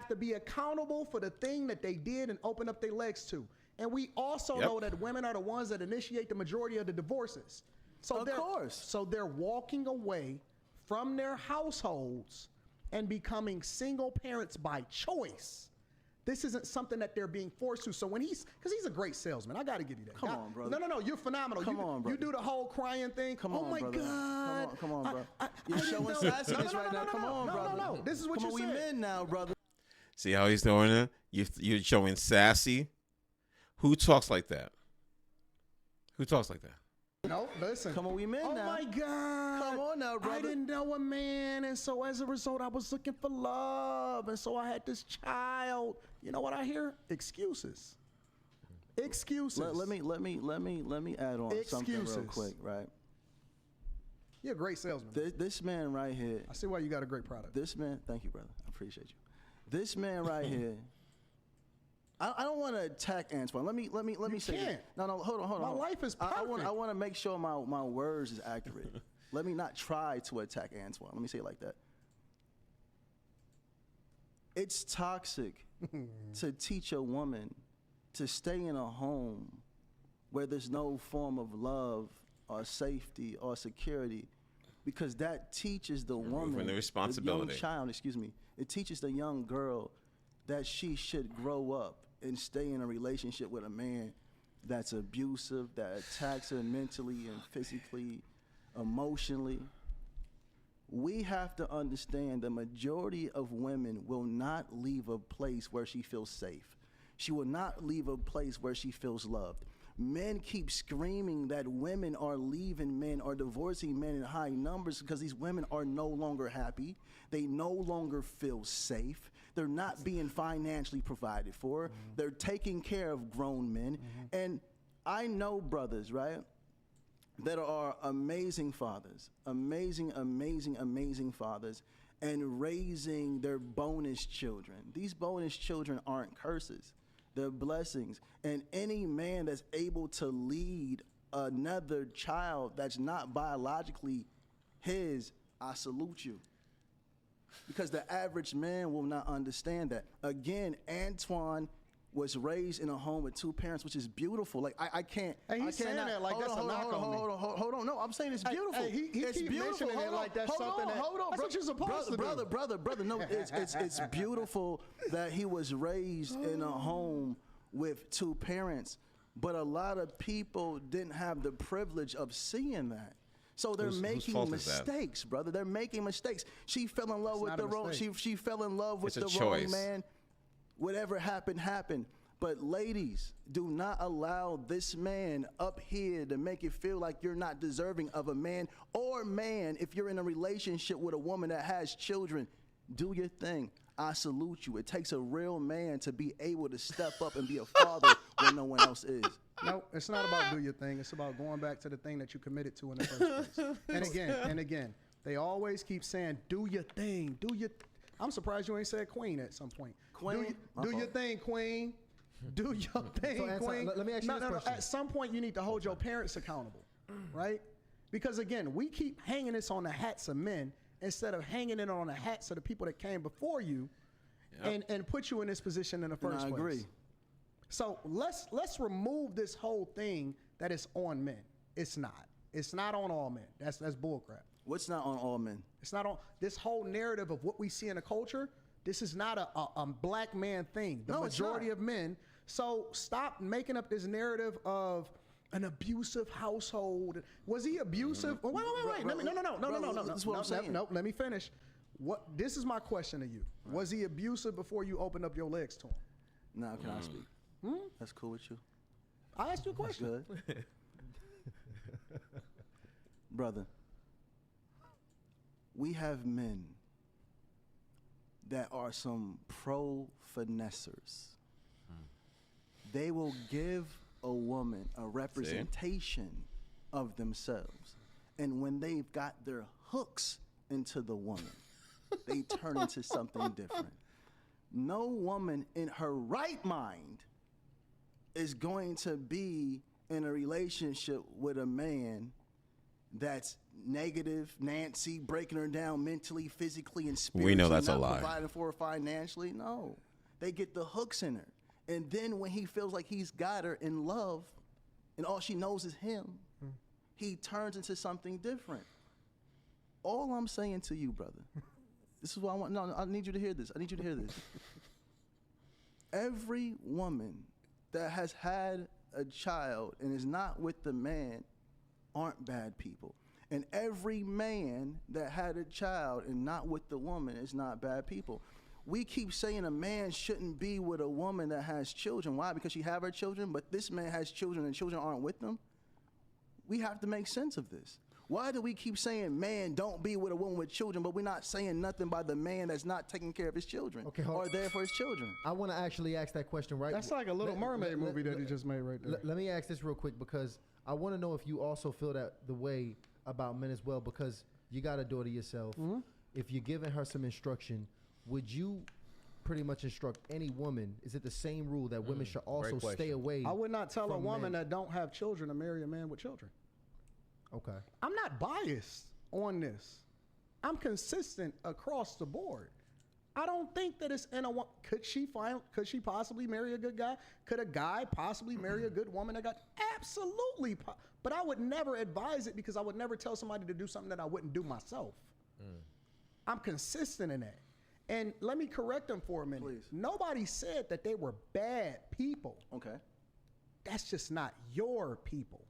have to be accountable for the thing that they did and open up their legs to. And we also know that women are the ones that initiate the majority of the divorces. So they're walking away from their households and becoming single parents by choice. This isn't something that they're being forced to. So when because he's a great salesman, I got to give you that. Come on, brother. No, you're phenomenal. Come on, brother. You do the whole crying thing. Come on, my brother. God. Come on, bro. You're showing sassiness right now. Come on, brother. No. This is what you said. We men now, brother. See how he's doing it? You're showing sassy. Who talks like that? Who talks like that? No, listen. Come on, we men now. Oh my God. Come on now, brother. I didn't know a man, and so as a result, I was looking for love, and so I had this child. You know what I hear? Excuses. Excuses. Let me add on something real quick, right? You're a great salesman. This man right here. I see why you got a great product. This man, thank you, brother. I appreciate you. This man right here. I don't want to attack Antoine. Let me say. Can't. No, hold on. My life is perfect. I want to make sure my words is accurate. Let me not try to attack Antoine. Let me say it like that. It's toxic to teach a woman to stay in a home where there's no form of love or safety or security, because that teaches the woman, the responsibility, the young child, it teaches the young girl that she should grow up and stay in a relationship with a man that's abusive, that attacks her mentally and physically, emotionally. We have to understand the majority of women will not leave a place where she feels safe. She will not leave a place where she feels loved. Men keep screaming that women are leaving men or divorcing men in high numbers because these women are no longer happy. They no longer feel safe. They're not being financially provided for. They're taking care of grown men. And I know brothers, right, that are amazing fathers, amazing fathers, and raising their bonus children. These bonus children aren't curses. They're blessings. And any man that's able to lead another child that's not biologically his, I salute you. Because the average man will not understand that. Again, Antoine was raised in a home with two parents, which is beautiful. Like I can't. Hey, he's saying that like that's a knock on me. Hold on. No, I'm saying it's beautiful. Hey, he it's keep beautiful. mentioning it like that's something that. That's what you're supposed to do. Brother. No, it's beautiful that he was raised in a home with two parents, but a lot of people didn't have the privilege of seeing that. So they're making mistakes, brother. They're making mistakes. She fell in love with the wrong. She fell in love with the wrong man. Whatever happened. But ladies, do not allow this man up here to make you feel like you're not deserving of a man. Or man, if you're in a relationship with a woman that has children, do your thing. I salute you. It takes a real man to be able to step up and be a father when no one else is. No, it's not about do your thing. It's about going back to the thing that you committed to in the first place. And again, they always keep saying, do your thing, I'm surprised you ain't said queen at some point. Queen? Do your thing, queen. Do your thing, queen. Let me ask you this question. At some point, you need to hold your parents accountable, right? Because again, we keep hanging this on the hats of men instead of hanging it on the hats of the people that came before you and put you in this position in the first place. I agree. So let's remove this whole thing that is on men. It's not. It's not on all men. That's bullcrap. What's not on all men? It's not on this whole narrative of what we see in the culture. This is not a black man thing. The majority of men. So stop making up this narrative of an abusive household. Was he abusive? Wait. No. This is what I'm saying. No, let me finish. This is my question to you. Right. Was he abusive before you opened up your legs to him? Now can I speak? That's cool with you. I asked you a question. That's good. Brother, we have men that are some pro-finessers. They will give a woman a representation of themselves. And when they've got their hooks into the woman, they turn into something different. No woman in her right mind is going to be in a relationship with a man that's negative, Nancy, breaking her down mentally, physically, and spiritually. We know that's a not lie. Providing for her financially. No. They get the hooks in her. And then when he feels like he's got her in love and all she knows is him, he turns into something different. All I'm saying to you, brother, this is what I want. No, I need you to hear this. I need you to hear this. Every woman that has had a child and is not with the man aren't bad people. And every man that had a child and not with the woman is not bad people. We keep saying a man shouldn't be with a woman that has children. Why? Because she have her children, but this man has children and children aren't with them? We have to make sense of this. Why do we keep saying, man, don't be with a woman with children, but we're not saying nothing by the man that's not taking care of his children or there for his children? I want to actually ask that question right. That's like a Little Mermaid movie that he just made right there. Let me ask this real quick because I want to know if you also feel that the way about men as well, because you got a daughter yourself. Mm-hmm. If you're giving her some instruction, would you pretty much instruct any woman? Is it the same rule that women should also stay away? I would not tell a woman men that don't have children to marry a man with children. Okay. I'm not biased on this. I'm consistent across the board. I don't think that it's in a could she possibly marry a good guy? Could a guy possibly marry a good woman? Absolutely. But I would never advise it because I would never tell somebody to do something that I wouldn't do myself. I'm consistent in that. And let me correct them for a minute. Please. Nobody said that they were bad people. Okay. That's just not your people.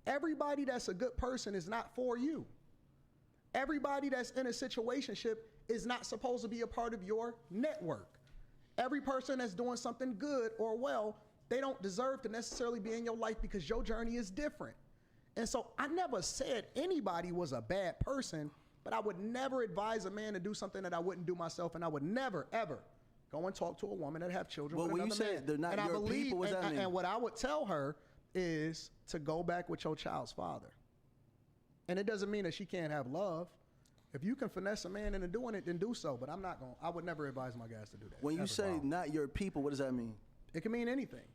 Everybody that's a good person is not for you. Everybody that's in a situationship is not supposed to be a part of your network. Every person that's doing something good or well, they don't deserve to necessarily be in your life because your journey is different. And so I never said anybody was a bad person, but I would never advise a man to do something that I wouldn't do myself, and I would never, ever go and talk to a woman that have children with another man. When you say they're not your people, what does that mean? And what I would tell her is to go back with your child's father. And it doesn't mean that she can't have love. If you can finesse a man into doing it, then do so. But I would never advise my guys to do that. When you say not your people, what does that mean? It can mean anything.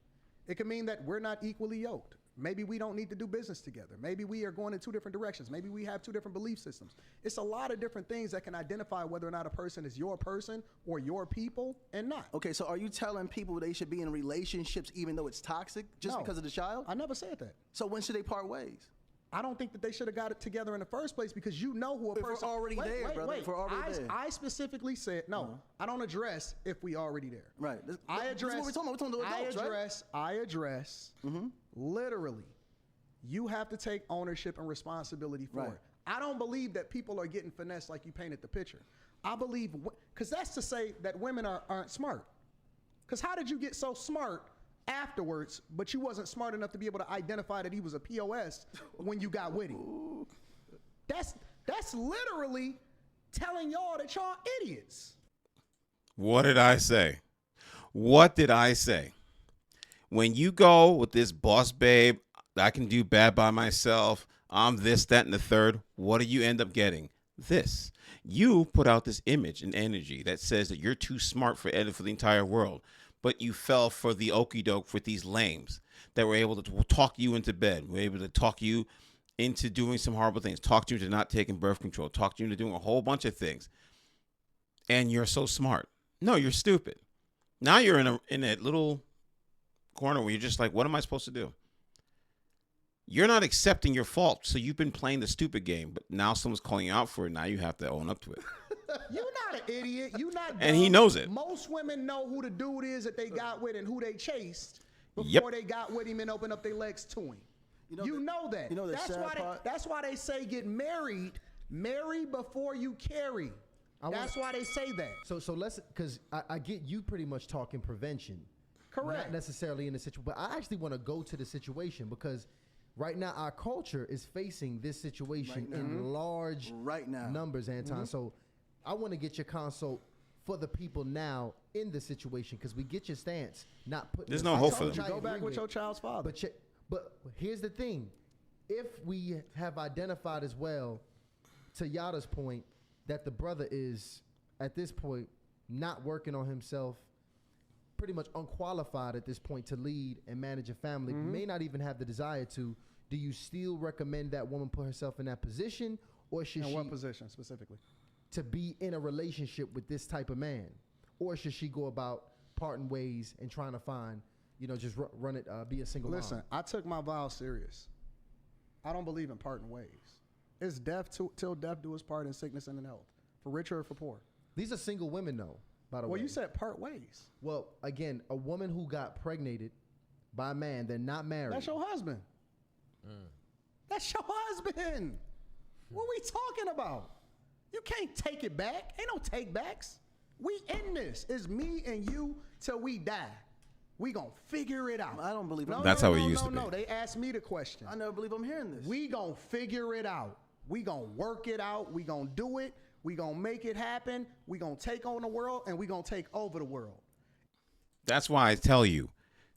It can mean that we're not equally yoked. Maybe we don't need to do business together. Maybe we are going in two different directions. Maybe we have two different belief systems. It's a lot of different things that can identify whether or not a person is your person or your people and not. Okay, so are you telling people they should be in relationships even though it's toxic just because of the child? I never said that. So when should they part ways? I don't think that they should have got it together in the first place because you know who a person. If we're already there, brother. If we're already there. I specifically said no. I don't address if we already there. Right. I address. This is what we're talking about. We're talking about adults, right? I address. Literally, you have to take ownership and responsibility for it. I don't believe that people are getting finessed like you painted the picture. I believe because that's to say that women aren't smart. Because how did you get so smart afterwards, but you wasn't smart enough to be able to identify that he was a POS when you got with him? That's literally telling y'all that y'all idiots. What did I say? What did I say? When you go with this boss babe, I can do bad by myself, I'm this, that, and the third, what do you end up getting? This. You put out this image and energy that says that you're too smart for the entire world. But you fell for the okie doke with these lames that were able to talk you into bed, were able to talk you into doing some horrible things, talk you into not taking birth control, talk you into doing a whole bunch of things. And you're so smart. No, you're stupid. Now you're in a little corner where you're just like, what am I supposed to do? You're not accepting your fault, so you've been playing the stupid game, but now someone's calling you out for it. Now you have to own up to it. You're not an idiot. You're not dumb. And he knows it. Most women know who the dude is that they got with and who they chased before they got with him and opened up their legs to him. You know that. You know the sad part? That's why they say get married. Marry before you carry. That's why they say that. So let's, because I get you pretty much talking prevention. Correct. Not necessarily in the situation, but I actually want to go to the situation because right now our culture is facing this situation in large numbers, Anton. So I want to get your consult for the people now in the situation because we get your stance. Not putting. There's no hope for them. Go back with your child's father. But here's the thing: if we have identified as well, to Yada's point, that the brother is at this point not working on himself, pretty much unqualified at this point to lead and manage a family, may not even have the desire to. do you still recommend that woman put herself in that position, or should what position specifically? To be in a relationship with this type of man, or should she go about parting ways and trying to find, just run it, be a single Listen, mom? I took my vows serious. I don't believe in parting ways. It's death till death do us part in sickness and in health, for richer or for poor. These are single women, though, by the way. Well, you said part ways. Well, again, a woman who got pregnated by a man, they're not married. That's your husband. That's your husband. What are we talking about? You can't take it back. Ain't no take backs. We in this. It's me and you till we die. We gonna figure it out. I don't believe it. That's how it used to be. No, they asked me the question. I never believe I'm hearing this. We gonna figure it out. We gonna work it out. We gonna do it. We gonna make it happen. We gonna take on the world, and we gonna take over the world. That's why I tell you,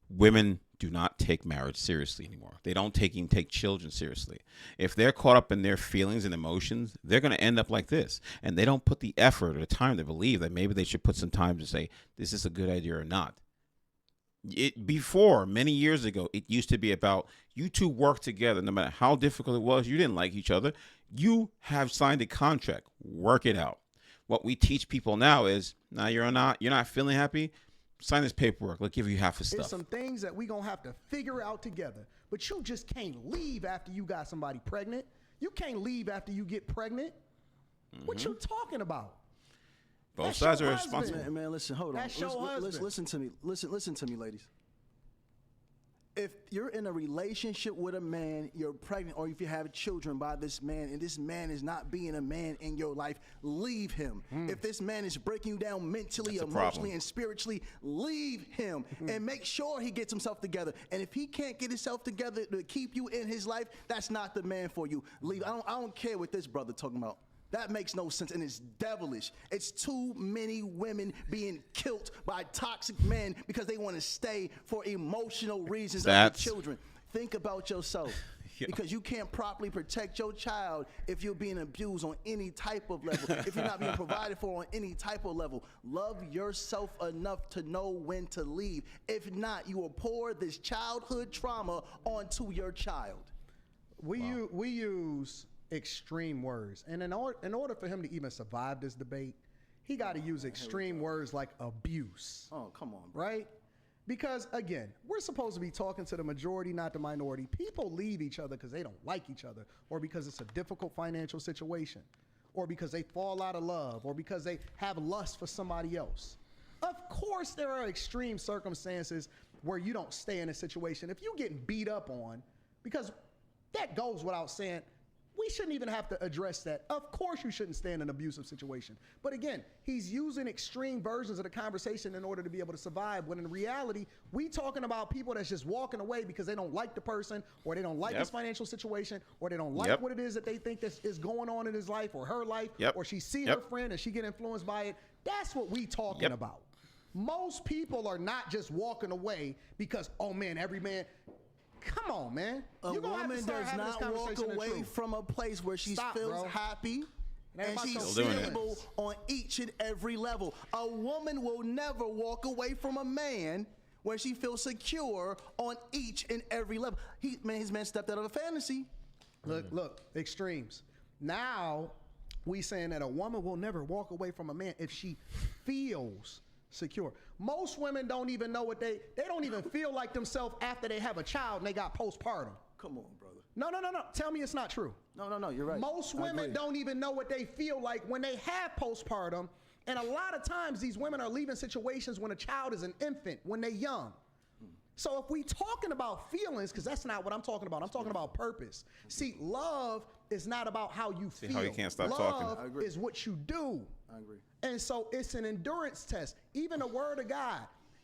women do not take marriage seriously anymore. They don't even take children seriously. If they're caught up in their feelings and emotions, they're going to end up like this. And they don't put the effort or the time to believe that maybe they should put some time to say, this is a good idea or not. Before, many years ago, it used to be about you two work together. No matter how difficult it was, you didn't like each other. You have signed a contract. Work it out. What we teach people now is, now you're not feeling happy. Sign this paperwork. We'll give you half the stuff. There's some things that we gonna have to figure out together. But you just can't leave after you got somebody pregnant. You can't leave after you get pregnant. What you talking about? Both sides are responsible. Man, listen, hold on. That's your husband. Listen to me. Listen to me, ladies. If you're in a relationship with a man, you're pregnant, or if you have children by this man, and this man is not being a man in your life, leave him. If this man is breaking you down mentally, emotionally, and spiritually, leave him and make sure he gets himself together. And if he can't get himself together to keep you in his life, that's not the man for you. Leave. I don't care what this brother talking about. That makes no sense, and it's devilish. It's too many women being killed by toxic men because they want to stay for emotional reasons of their children. Think about yourself. Because you can't properly protect your child if you're being abused on any type of level, if you're not being provided for on any type of level. Love yourself enough to know when to leave. If not, you will pour this childhood trauma onto your child. We use extreme words, and in order for him to even survive this debate, he got to use extreme words like abuse. Oh, come on, bro. Right? Because again, we're supposed to be talking to the majority, not the minority. People leave each other because they don't like each other, or because it's a difficult financial situation, or because they fall out of love, or because they have lust for somebody else. Of course, there are extreme circumstances where you don't stay in a situation. If you're getting beat up on, because that goes without saying, we shouldn't even have to address that. Of course you shouldn't stay in an abusive situation. But again, he's using extreme versions of the conversation in order to be able to survive, when in reality, we talking about people that's just walking away because they don't like the person, or they don't like his financial situation, or they don't like what it is that they think that is going on in his life or her life, or she see her friend and she get influenced by it. That's what we talking about. Most people are not just walking away because, oh man, every man... Come on, man. A woman does not walk away from a place where she feels happy and she's stable on each and every level. A woman will never walk away from a man where she feels secure on each and every level. His man stepped out of a fantasy. Look, extremes. Now we saying that a woman will never walk away from a man if she feels secure. Most women don't even know what they don't even feel like themselves after they have a child and they got postpartum. Come on, brother. No. Tell me it's not true. No, you're right. Most women don't even know what they feel like when they have postpartum. And a lot of times these women are leaving situations when a child is an infant, when they're young. So if we talking about feelings, because that's not what I'm talking about. I'm talking about purpose. See, love is not about how you feel. How you can't stop love talking. is what you do. I agree. And so it's an endurance test. Even the word of God,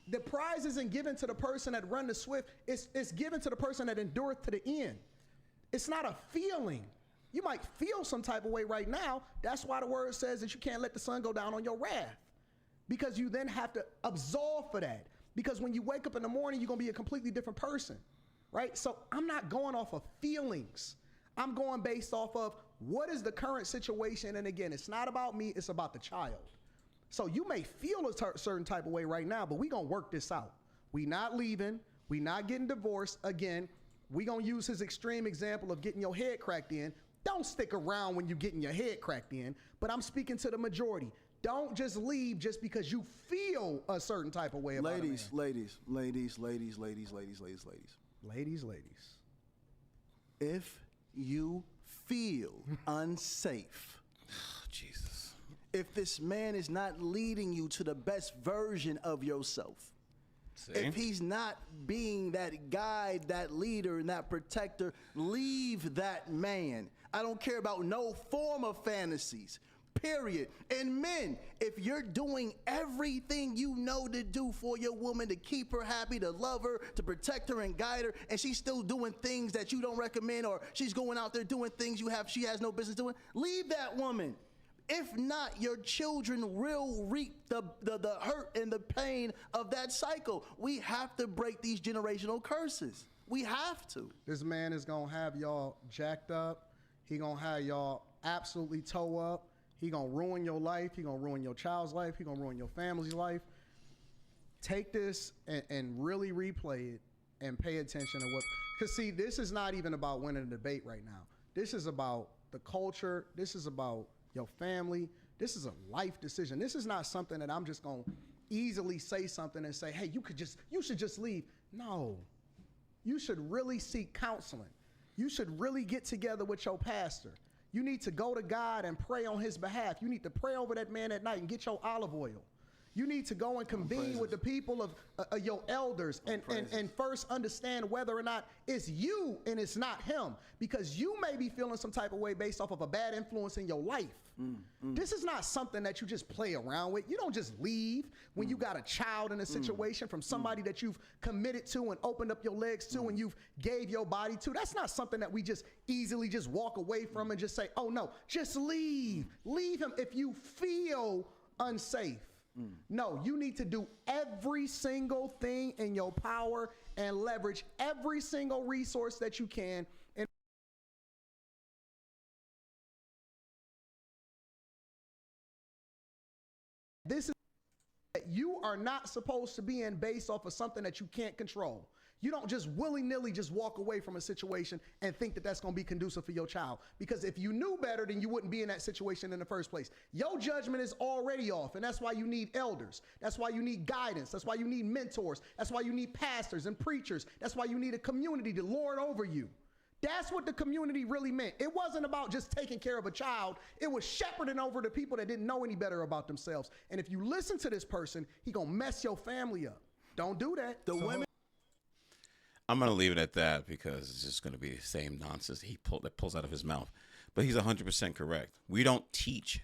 the prize isn't given to the person that run the swift. It's given to the person that endureth to the end. It's not a feeling. You might feel some type of way right now. That's why the word says that you can't let the sun go down on your wrath, because you then have to absolve for that. Because when you wake up in the morning, you're going to be a completely different person, right? So I'm not going off of feelings. I'm going based off of what is the current situation. And again, it's not about me. It's about the child. So you may feel a certain type of way right now, but we're going to work this out. We not leaving. We not getting divorced. Again, we gonna use his extreme example of getting your head cracked in. Don't stick around when you're getting your head cracked in. But I'm speaking to the majority. Don't just leave just because you feel a certain type of way about a man. Ladies. If you feel unsafe, Jesus. If this man is not leading you to the best version of yourself, if he's not being that guide, that leader, and that protector, leave that man. I don't care about no form of fantasies, period. And men, if you're doing everything you know to do for your woman, to keep her happy, to love her, to protect her and guide her, and she's still doing things that you don't recommend, or she's going out there doing things she has no business doing, leave that woman. If not, your children will reap the hurt and the pain of that cycle. We have to break these generational curses. We have to. This man is going to have y'all jacked up. He going to have y'all absolutely toe up. He going to ruin your life. He going to ruin your child's life. He going to ruin your family's life. Take this and really replay it and pay attention to what, because see, this is not even about winning a debate right now. This is about the culture. This is about your family. This is a life decision. This is not something that I'm just going to easily say something and say, hey, you should just leave. No, you should really seek counseling. You should really get together with your pastor. You need to go to God and pray on his behalf. You need to pray over that man at night and get your olive oil. You need to go and convene with the people of your elders and first understand whether or not it's you and it's not him, because you may be feeling some type of way based off of a bad influence in your life. This is not something that you just play around with. You don't just leave when you got a child in a situation from somebody that you've committed to and opened up your legs to and you've gave your body to. That's not something that we just easily just walk away from and just say, oh no, just leave. Leave him if you feel unsafe. No, you need to do every single thing in your power and leverage every single resource that you can. And this is that you are not supposed to be in based off of something that you can't control. You don't just willy-nilly just walk away from a situation and think that that's going to be conducive for your child. Because if you knew better, then you wouldn't be in that situation in the first place. Your judgment is already off, and that's why you need elders. That's why you need guidance. That's why you need mentors. That's why you need pastors and preachers. That's why you need a community to lord over you. That's what the community really meant. It wasn't about just taking care of a child. It was shepherding over the people that didn't know any better about themselves. And if you listen to this person, he going to mess your family up. Don't do that. The women. I'm going to leave it at that because it's just going to be the same nonsense that pulls out of his mouth. But he's 100% correct. We don't teach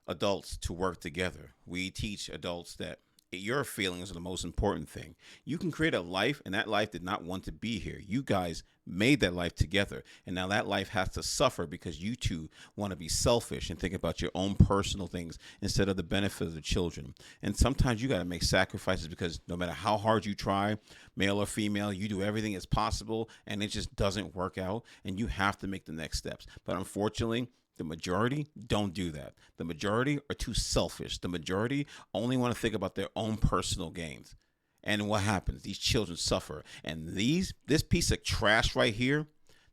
adults to work together. We teach adults that your feelings are the most important thing. You can create a life, and that life did not want to be here. You guys made that life together, and now that life has to suffer because you two want to be selfish and think about your own personal things instead of the benefit of the children. And sometimes you got to make sacrifices because no matter how hard you try, male or female, you do everything as possible, and it just doesn't work out, and you have to make the next steps. But unfortunately, the majority don't do that. The majority are too selfish. The majority only want to think about their own personal gains. And what happens? These children suffer. And this piece of trash right here,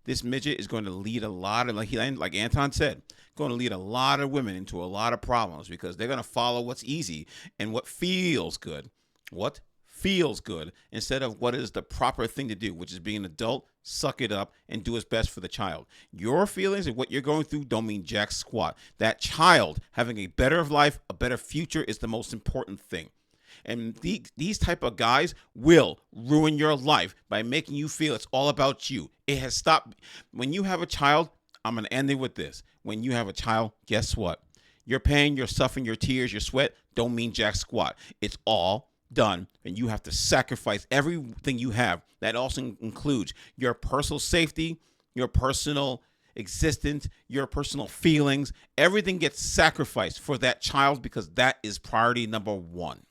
this midget is going to lead a lot of, like Anton said, going to lead a lot of women into a lot of problems because they're going to follow what's easy and what feels good. What feels good instead of what is the proper thing to do, which is being an adult, suck it up, and do what's best for the child. Your feelings and what you're going through don't mean jack squat. That child having a better life, a better future is the most important thing. And these type of guys will ruin your life by making you feel it's all about you. It has stopped. When you have a child, I'm going to end it with this. When you have a child, guess what? Your pain, your suffering, your tears, your sweat don't mean jack squat. It's all done, and you have to sacrifice everything you have. That also includes your personal safety, your personal existence, your personal feelings. Everything gets sacrificed for that child because that is priority number one.